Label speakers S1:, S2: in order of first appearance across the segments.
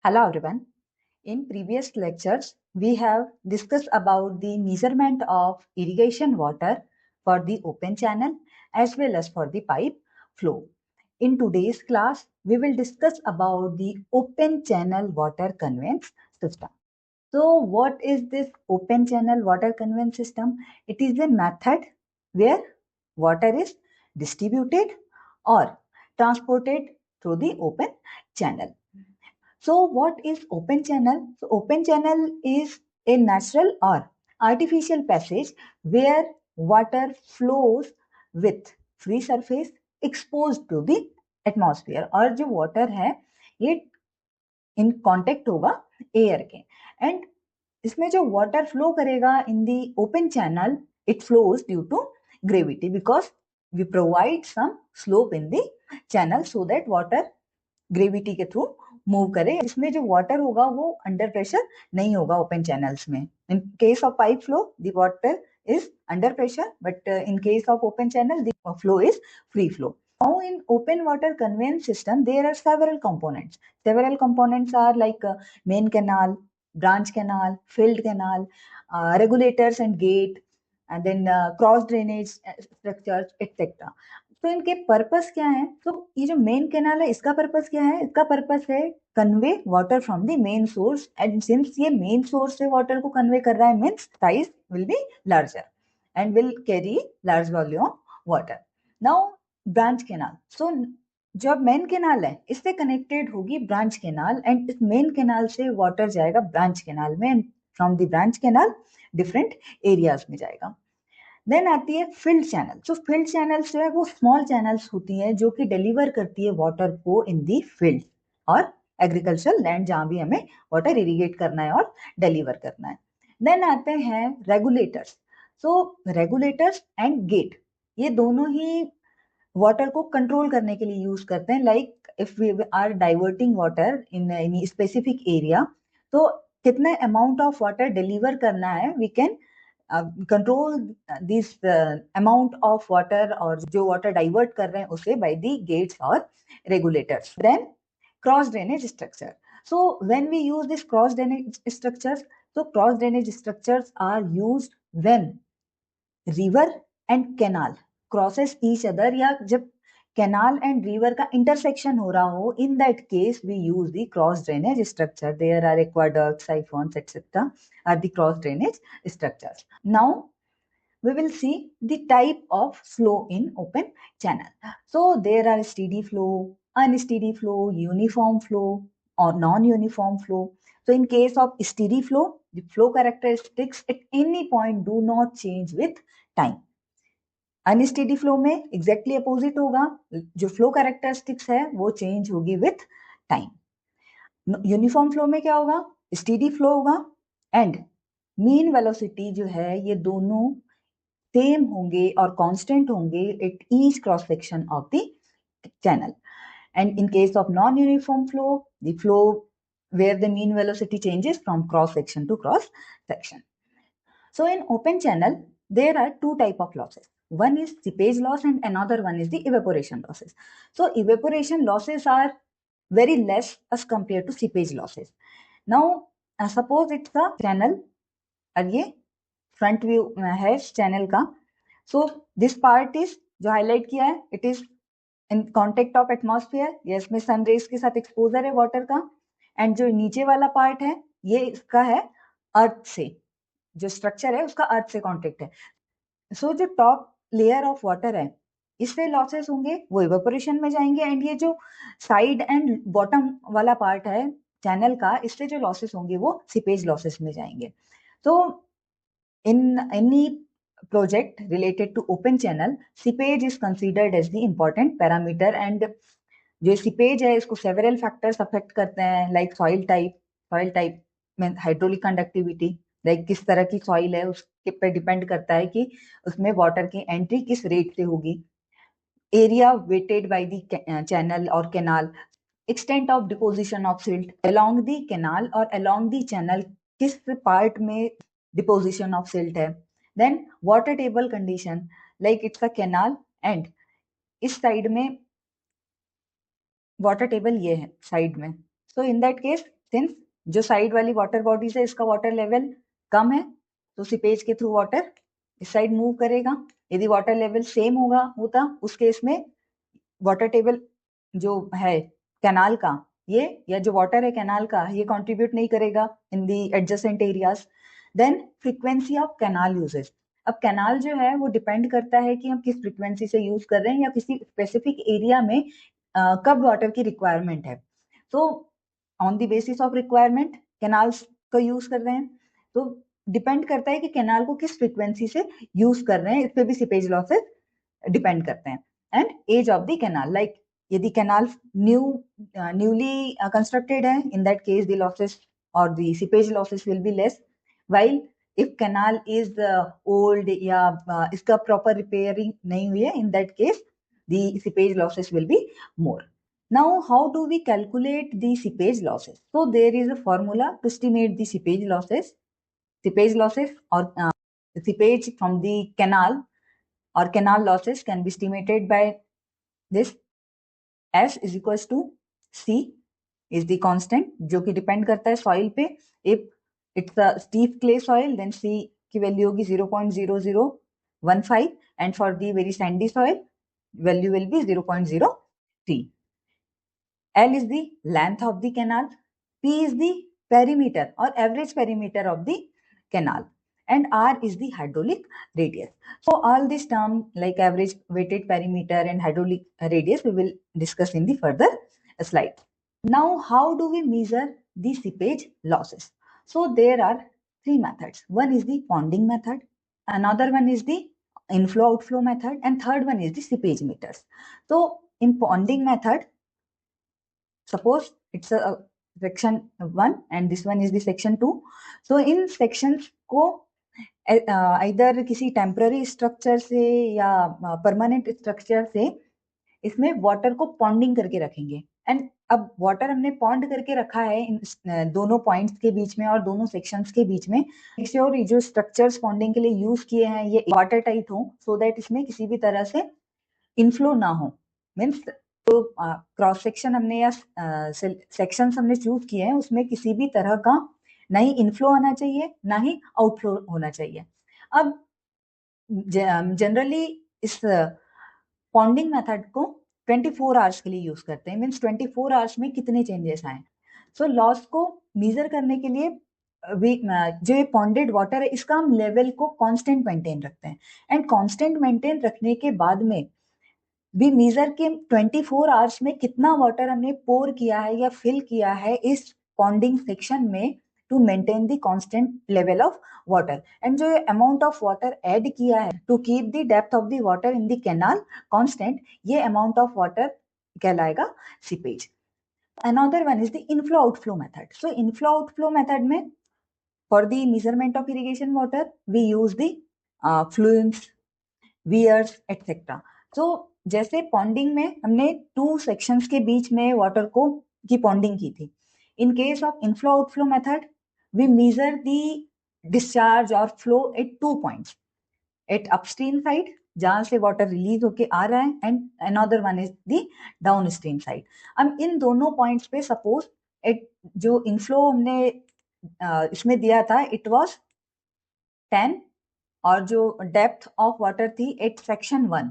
S1: Hello everyone. In previous lectures, we have discussed about the measurement of irrigation water for the open channel as well as for the pipe flow. In today's class, we will discuss about the open channel water conveyance system. So what is this open channel water conveyance system? It is a method where water is distributed or transported through the open channel. So what is open channel? So open channel is a natural or artificial passage where water flows with free surface exposed to the atmosphere, और जो water है ये in contact होगा air के, and इसमें जो water flow करेगा in the open channel, it flows due to gravity because we provide some slope in the channel so that water gravity के थ्रू मूव करे. इसमें जो वाटर होगा वो अंडर प्रेशर नहीं होगा ओपन चैनल्स में. इन case of pipe flow the water is under pressure, but in case of open channel the flow is free flow. Now in open water conveyance system there are several components. Several components are like main canal, branch canal, filled canal, regulators and gate, and then cross drainage structures etc. तो इनके purpose क्या है? तो ये जो main canal है इसका purpose क्या है? इसका पर्पस है convey water from the main source, and since ये मेन सोर्स से वाटर को कन्वे कर रहा है means size will be larger and will carry large volume water. Now branch canal. So जब मेन कैनाल है इससे कनेक्टेड होगी ब्रांच कैनाल, एंड इस मेन कैनाल से वाटर जाएगा ब्रांच कैनाल में, and from the branch canal different areas में जाएगा. देन आती है फील्ड चैनल. सो फील्ड चैनल्स जो है वो स्मॉल चैनल्स होती हैं जो कि डिलीवर करती है वाटर को इन दी फील्ड और एग्रीकल्चरल लैंड जहां भी हमें वाटर इरिगेट करना है और डिलीवर करना है. देन आते हैं regulators. So regulators and gate ये दोनों ही वाटर को कंट्रोल करने के लिए यूज करते हैं. Like if we are diverting water in any specific area, तो कितने अमाउंट ऑफ वाटर डिलीवर करना है we can control this amount of water, और जो वाटर डाइवर्ट कर रहे हैं उसे बाय दी गेट्स और regulators. Then cross drainage structure. So when we use this cross drainage structures, तो cross drainage structures are used when river and canal crosses each other, या जब कैनाल एंड रिवर का intersection हो रहा हो, in that case we use the cross drainage structure. There are aqueducts, siphons etcetera are the cross drainage structures. Now we will see the type of flow in open channel. So there are steady flow, unsteady flow, uniform flow or non-uniform flow. So in case of steady flow, the flow characteristics at any point do not change with time. Unsteady flow में exactly opposite होगा, जो flow characteristics है वो change होगी with time. Uniform flow में क्या होगा? Steady flow होगा एंड मीन वेलोसिटी जो है ये दोनों सेम होंगे और कांस्टेंट होंगे at each cross section of the channel. And in case of non uniform flow, the flow where the mean velocity changes from cross section to cross section. So in open channel there are two type of losses. One is seepage loss and another one is the evaporation losses. So evaporation losses are very less as compared to seepage losses. Now suppose it's a channel और ये front view है channel का. So this part is जो highlight किया है, it is in contact of atmosphere, ये इसमें sun rays के साथ एक्सपोजर है वाटर का. एंड जो नीचे वाला पार्ट है ये इसका है अर्थ से, जो स्ट्रक्चर है उसका अर्थ से कांटेक्ट है. सो जो टॉप लेयर ऑफ वाटर है इससे लॉसेस होंगे वो इवेपोरेशन में जाएंगे, एंड ये जो साइड एंड बॉटम वाला पार्ट है चैनल का इससे जो लॉसेस होंगे वो सीपेज लॉसेस में जाएंगे. तो in any project related to open channel, seepage is considered as the important parameter, and जो seepage है इसको several factors affect करते हैं, like soil type में hydraulic conductivity, like किस तरह की soil है उसके पे डिपेंड करता है कि उसमें water की entry किस रेट से होगी. area weighted by the channel or canal, extent of deposition of silt along the canal or along the channel, किस पार्ट में डिपोजिशन ऑफ सिल्ट है. Then water table condition, like it's a canal and इस side में water table ये है side में, so in that case since जो side वाली वाटर बॉडीज है इसका वाटर लेवल कम है तो सीपेज के थ्रू वाटर इस साइड मूव करेगा। यदि वाटर लेवल सेम होता उस केस में वाटर टेबल जो है कैनाल का ये या जो वाटर है कैनाल का ये कंट्रीब्यूट नहीं करेगा in the adjacent areas. Then frequency of canal uses. अब कैनाल जो है वो डिपेंड करता है कि हम किस फ्रीक्वेंसी से यूज कर रहे हैं या किसी स्पेसिफिक एरिया में कब वाटर की रिक्वायरमेंट है। तो on the basis of requirement canals का यूज कर रहे हैं। तो डिपेंड करता है कि कैनाल को किस फ्रीक्वेंसी से यूज कर रहे हैं, इस पे भी सीपेज लॉसेस डिपेंड करते हैं। And age of the canal, like यदि कैनाल न्यूली कंस्ट्रक्टेड है, in that case the losses और the seepage losses will be less, while if canal is old या इसका proper repairing नहीं हुई है, in that case the seepage losses will be more. Now how do we calculate the seepage losses? So there is a formula to estimate the seepage losses. Seepage losses or seepage from the canal or canal losses can be estimated by this. S is equals to C is the constant जो कि depend करता है soil पे। If it's a steep clay soil then C की value होगी 0.0015 and for the very sandy soil value will be 0.03। L is the length of the canal, P is the perimeter or average perimeter of the canal, and R is the hydraulic radius. So all this term like average weighted perimeter and hydraulic radius we will discuss in the further slide. Now how do we measure the seepage losses? So there are three methods. One is the ponding method, another one is the inflow outflow method, and third one is the seepage meters. So in ponding method, suppose it's a section 1 and this one is the section 2. So in sections को either किसी temporary structure से या permanent structure से इसमें water को पॉन्डिंग करके रखेंगे। And अब वाटर हमने पॉन्ड करके रखा है इन दोनों पॉइंट्स के बीच में और दोनों सेक्शंस के बीच में, श्योर ये जो स्ट्रक्चर्स पॉन्डिंग के लिए यूज किए हैं ये वाटर टाइट हो सो दैट इसमें किसी भी तरह से इनफ्लो ना हो। मीन्स तो क्रॉस सेक्शन हमने या सेक्शंस हमने चूज किए हैं उसमें किसी भी तरह का ना ही इनफ्लो आना चाहिए ना ही आउटफ्लो होना चाहिए। अब जनरली इस पॉन्डिंग मेथड को 24 आवर्स के लिए यूज करते हैं। मीन्स 24 आवर्स में कितने चेंजेस आए। सो लॉस को मेजर करने के लिए जो ये पॉन्डेड वाटर है इसका हम लेवल को कांस्टेंट मेंटेन रखते हैं। एंड कांस्टेंट मेंटेन रखने के बाद में भी मेजर के 24 आवर्स में कितना वाटर हमने पोर किया है या फिल किया है इस पॉन्डिंग सेक्शन में to maintain the constant level of water. And जो अमाउंट ऑफ वाटर ऐड किया है to keep the depth of the water in the canal constant, ये अमाउंट ऑफ वाटर कहलाएगा seepage. Another one is the inflow outflow method. So inflow outflow method में for the measurement of irrigation water we use the flumes, weirs etcetera. So जैसे ponding में हमने 2 sections के बीच में water को की ponding की थी, in case of inflow outflow method we measure the discharge और flow at 2 points, at upstream side जहां से वाटर रिलीज होके आ रहा है and another one is the downstream side. हम इन दोनों पॉइंट्स पे सपोज एट जो इनफ्लो हमने इसमें दिया था इट वाज 10 और जो डेप्थ ऑफ वाटर थी एट सेक्शन 1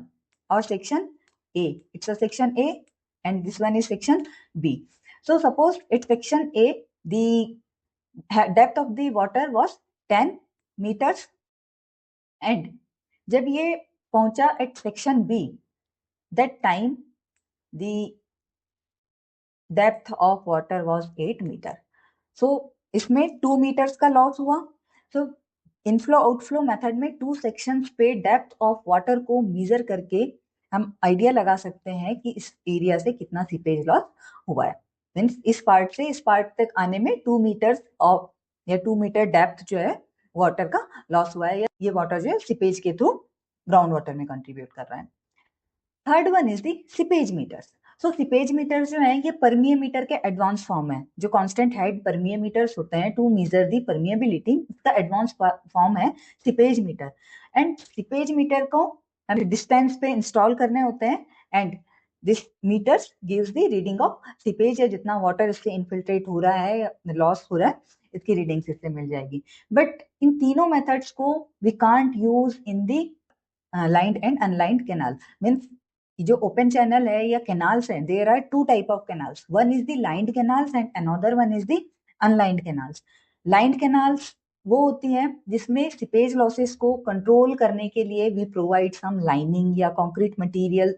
S1: और section A, it's a section A and this one is section B. So suppose at section A the depth of the water was 10 meters and जब ये पहुंचा at section B that time the depth of water was 8 meter. So इसमें 2 meters का loss हुआ। So inflow outflow method में 2 sections पे depth of water को major करके हम आइडिया लगा सकते हैं कि इस एरिया से कितना सीपेज लॉस हुआ है। मीन्स इस पार्ट से इस पार्ट तक आने में 2 मीटर्स ऑफ या 2 मीटर डेप्थ जो है वाटर का लॉस हुआ है, या ये वाटर जो है सीपेज के थ्रू ग्राउंड वाटर में कंट्रीब्यूट कर रहा है। Third one is the seepage meters. So seepage meters जो है ये परमियोमीटर के एडवांस फॉर्म है। जो कांस्टेंट हेड परमियोमीटर्स होते हैं टू मेजर दी परमिएबिलिटी, इसका एडवांस फॉर्म है seepage meter. And seepage meter को डिस्टेंस पे इंस्टॉल करने होते हैं and this meters gives the reading of seepage, या जितना वाटर इससे इनफिल्ट्रेट हो रहा है या लॉस हो रहा है, इसकी रीडिंग इससे मिल जाएगी। बट इन तीनों मेथड्स को we can't use in the lined and unlined canal. Means जो ओपन चैनल है या कैनाल्स है, there are two type of canals, one is the lined canals and another one is the unlined canals. Lined canals वो होती हैं जिसमें seepage losses को control करने के लिए वी प्रोवाइड सम लाइनिंग या कंक्रीट मटेरियल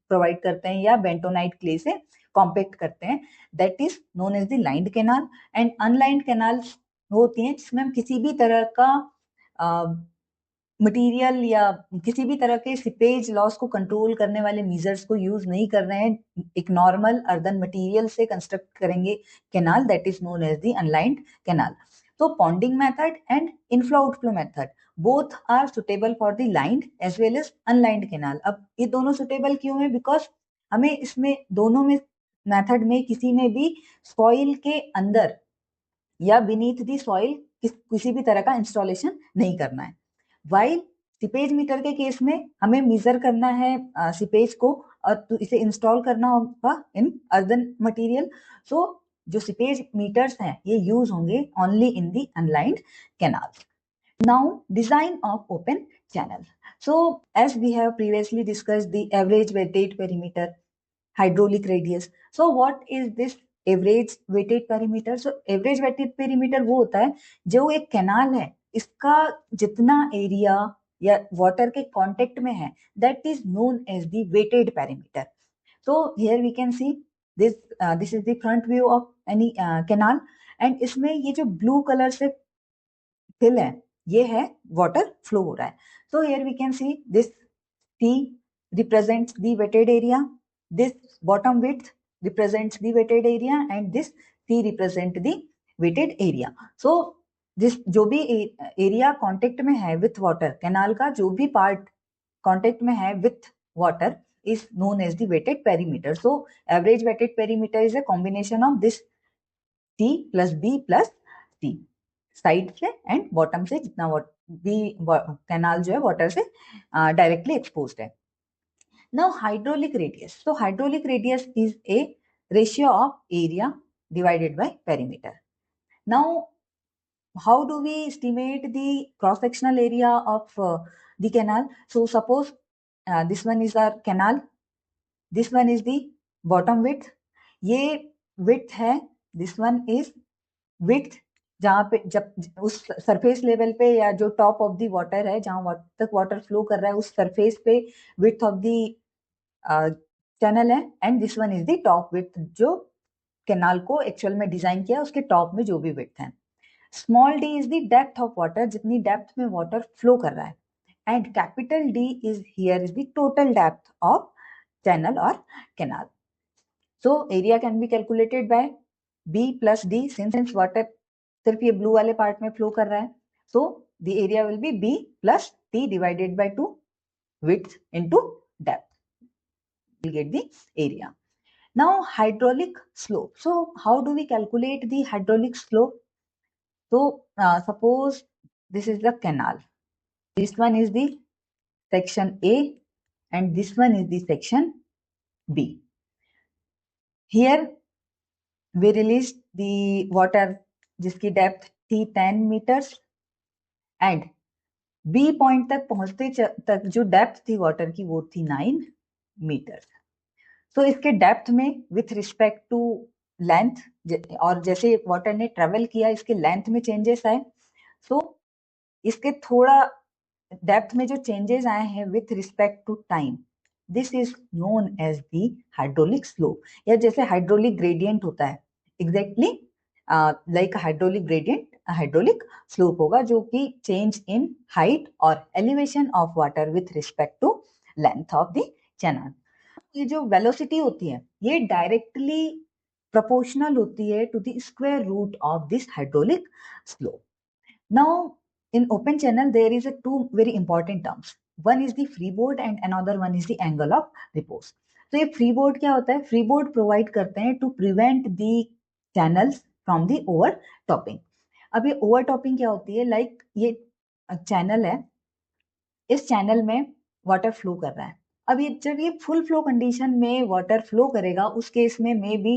S1: प्रोवाइड करते हैं, या बेंटोनाइट क्ले से कॉम्पैक्ट करते हैं, that is known as the lined canal. And unlined canals होती हैं जिसमें हम किसी भी तरह का मटेरियल या किसी भी तरह के सीपेज लॉस को कंट्रोल करने वाले मेजर्स को यूज नहीं कर रहे हैं, एक नॉर्मल अर्दन मटेरियल से कंस्ट्रक्ट करेंगे canal, that is known as the unlined canal. तो ponding method and inflow outflow method both are suitable for the lined as well as unlined canal. अब ये दोनों सुटेबल क्यों है? बिकॉज हमें इसमें दोनों में मेथड में किसी में भी सॉइल के अंदर या बीनीथ दी सॉइल किसी भी तरह का इंस्टॉलेशन नहीं करना है। वाइल सीपेज मीटर के केस में हमें मेजर करना है सीपेज को और तो इसे इंस्टॉल करना होगा इन अर्दन मटेरियल। सो जो सीपेज मीटर्स हैं ये यूज होंगे only in the unlined canal. Now design of open channel. So as we have previously discussed the average wetted perimeter, hydraulic radius. So what is this average weighted perimeter? So average weighted perimeter वो होता है जो एक canal है इसका जितना area या water के कांटेक्ट में है, that is known as the weighted perimeter. So here we can see this is the front view of any canal, and इसमें ये जो blue color से fill है ये है water flow हो रहा है. So here we can see this T represents the wetted area, this bottom width represents the wetted area, and this T represent the wetted area. So this जो भी area contact में है with water, canal का जो भी part contact में है with water is known as the weighted perimeter. So average weighted perimeter is a combination of this T plus B plus T, side से एंड बॉटम से जितना भी कैनाल जो है वाटर से डायरेक्टली एक्सपोज्ड है. Now hydraulic radius. So hydraulic radius is a ratio of area divided by perimeter. Now how do we estimate the cross sectional area of the canal? So suppose this one is our canal, this one is the bottom width, ये width है, this one is width, जहाँ पे जब उस surface level पे या जो top of the water है जहाँ तक वाटर फ्लो कर रहा है उस सरफेस पे विड्थ ऑफ द चैनल है, and this one is the top width जो कैनाल को एक्चुअल में डिजाइन किया उसके टॉप में जो भी विड्थ है. Small d is the depth of water, जितनी डेप्थ में वाटर फ्लो कर रहा है, and capital D is here is the total depth of channel और canal. So area can be calculated by B plus D, since water सिर्फ ये blue वाले part में फ्लो कर रहा है, so the area will be B plus T divided by 2 width into depth, we'll get the area. Now hydraulic slope. So how do we calculate the hydraulic slope? So suppose this is the canal, this one is the section A and this one is the section B. Here we released the water जिसकी depth थी 10 meters, and B point तक पहुंचते तक जो depth थी water की वो थी 9 मीटर. तो इसके डेप्थ में विथ रिस्पेक्ट टू लेंथ, और जैसे वाटर ने ट्रेवल किया इसके लेंथ में चेंजेस आए, सो इसके थोड़ा डेप्थ में जो चेंजेस आए हैं with respect to time, this is known as the hydraulic slope, या जैसे हाइड्रोलिक ग्रेडियंट होता है exactly like hydraulic gradient hydraulic slope होगा, जो कि चेंज इन हाइट और elevation of water with respect to length of the channel. ये जो वेलोसिटी होती है ये डायरेक्टली प्रोपोर्शनल होती है to the square root of this hydraulic slope. Now in open channel there is a two very important terms, one is the freeboard and another one is the angle of repose. तो ये freeboard क्या होता है? freeboard provide करते हैं to prevent the channels from the overtopping. अब ये overtopping क्या होती है? like ये चैनल है, इस चैनल में वाटर फ्लो कर रहा है अब ये जब ये फुल फ्लो कंडीशन में वाटर फ्लो करेगा उस केस में मे बी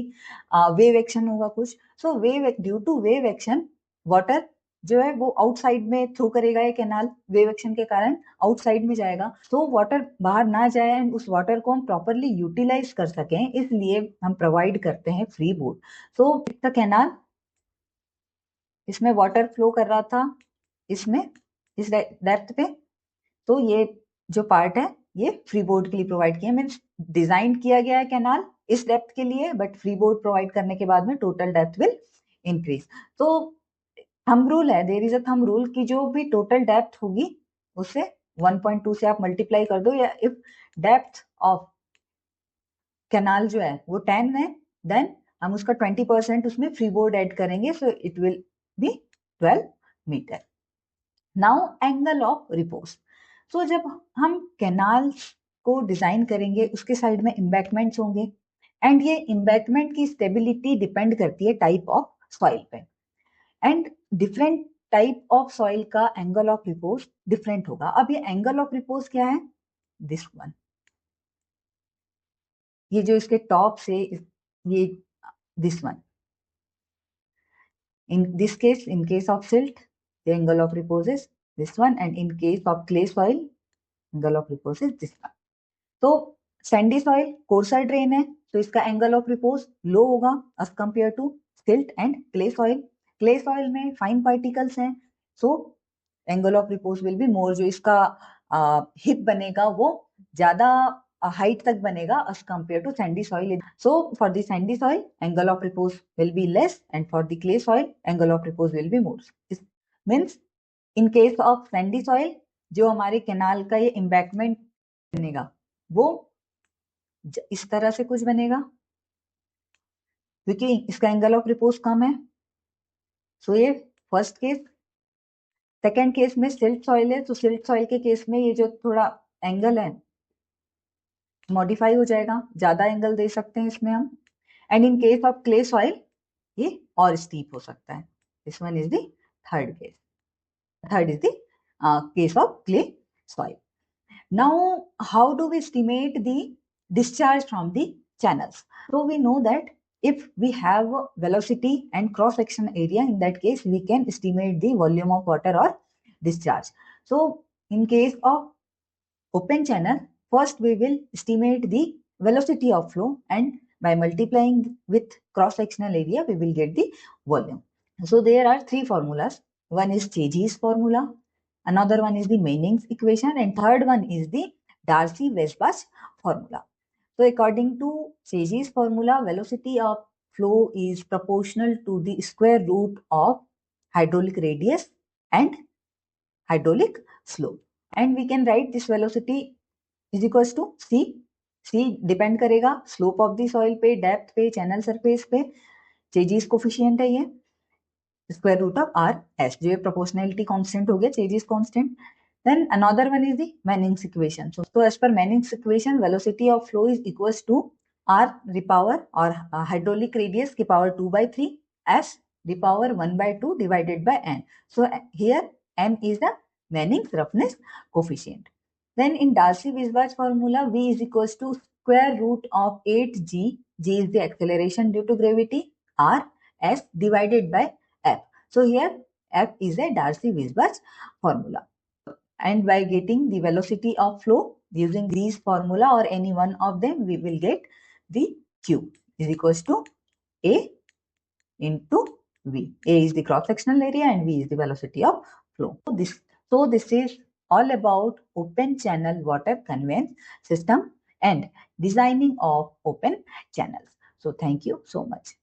S1: वेव एक्शन होगा कुछ। So wave due to wave action water जो है वो आउटसाइड में थ्रू करेगा, ये कैनाल वेव एक्शन के कारण आउटसाइड में जाएगा। तो वाटर बाहर ना जाए एंड उस वाटर को हम प्रॉपरली यूटिलाइज कर सकें, इसलिए हम प्रोवाइड करते हैं free board. So the canal, इसमें वाटर फ्लो कर रहा था इसमें इस डेप्थ पे, तो ये जो पार्ट है ये फ्री बोर्ड के लिए प्रोवाइड किया, मीन्स डिजाइन किया गया है कैनाल इस डेप्थ के लिए, बट फ्री बोर्ड प्रोवाइड करने के बाद में टोटल डेप्थ विल इंक्रीज। तो थंब रूल है, there is a thumb rule कि जो भी टोटल डेप्थ होगी उससे 1.2 से आप मल्टीप्लाई कर दो, या इफ डेप्थ ऑफ कैनाल जो है वो 10 है देन हम उसका 20% उसमें फ्री बोर्ड ऐड करेंगे, so it will be 12 metre. Now angle of repose. So जब हम कैनाल्स को डिजाइन करेंगे उसके साइड में एम्बैंकमेंट्स होंगे एंड ये एम्बैंकमेंट की स्टेबिलिटी डिपेंड करती है टाइप ऑफ सॉइल पे, and different type of soil का एंगल ऑफ रिपोज डिफरेंट होगा। अब ये एंगल ऑफ रिपोज क्या है, दिस वन, ये जो इसके टॉप से ये this one, in this case in case of silt the angle of repose is this one, and in case of clay soil angle of repose is this one। तो sandy soil coarse grain है तो इसका angle of repose low होगा as compare to silt and clay soil. Clay soil में fine particles हैं, so angle of repose will be more, जो इसका hip बनेगा वो ज्यादा हाइट तक बनेगा as compared to sandy soil। So for the sandy soil angle of repose will be less, and for the clay soil angle of repose will be more। This means in case of sandy soil जो हमारे canal का ये embankment बनेगा वो इस तरह से कुछ बनेगा क्योंकि इसका एंगल ऑफ रिपोज कम है। सो ये फर्स्ट केस। सेकेंड केस में सिल्ट सॉइल है, तो सिल्ट सॉइल के केस में ये जो थोड़ा एंगल है मॉडिफाई हो जाएगा, ज्यादा एंगल दे सकते हैं इसमें हम। And in case of clay soil ये और स्टीप हो सकता है। This one is the third case, third is the case of clay soil. Now how do we estimate the discharge from the channels? So we know that if we have velocity and cross section area, in that case we can estimate the volume of water or discharge. So in case of open channel, first we will estimate the velocity of flow, and by multiplying with cross sectional area we will get the volume. So there are three formulas. One is Chazy's formula, another one is the Manning's equation, and third one is the Darcy-Weisbach formula. So according to Chazy's formula, velocity of flow is proportional to the square root of hydraulic radius and hydraulic slope. And we can write this velocity is equals to C. C depend करेगा slope of the soil पे, depth पे, channel surface पे। Chazy's coefficient है ये square root of RS, जो proportionality constant हो गया, Chazy's constant। Then another one is the Manning's equation. So as per Manning's equation, velocity of flow is equals to R the power or hydraulic radius की power 2/3 S the power 1/2 divided by N. So here N is the Manning's roughness coefficient. Then in Darcy-Weisbach formula, V is equals to square root of 8G. G is the acceleration due to gravity. R S divided by F. So here F is a Darcy-Weisbach formula. And by getting the velocity of flow using these formula or any one of them, we will get the Q is equals to A into V. A is the cross sectional area and V is the velocity of flow. So this is all about open channel water conveyance system and designing of open channels. So thank you so much.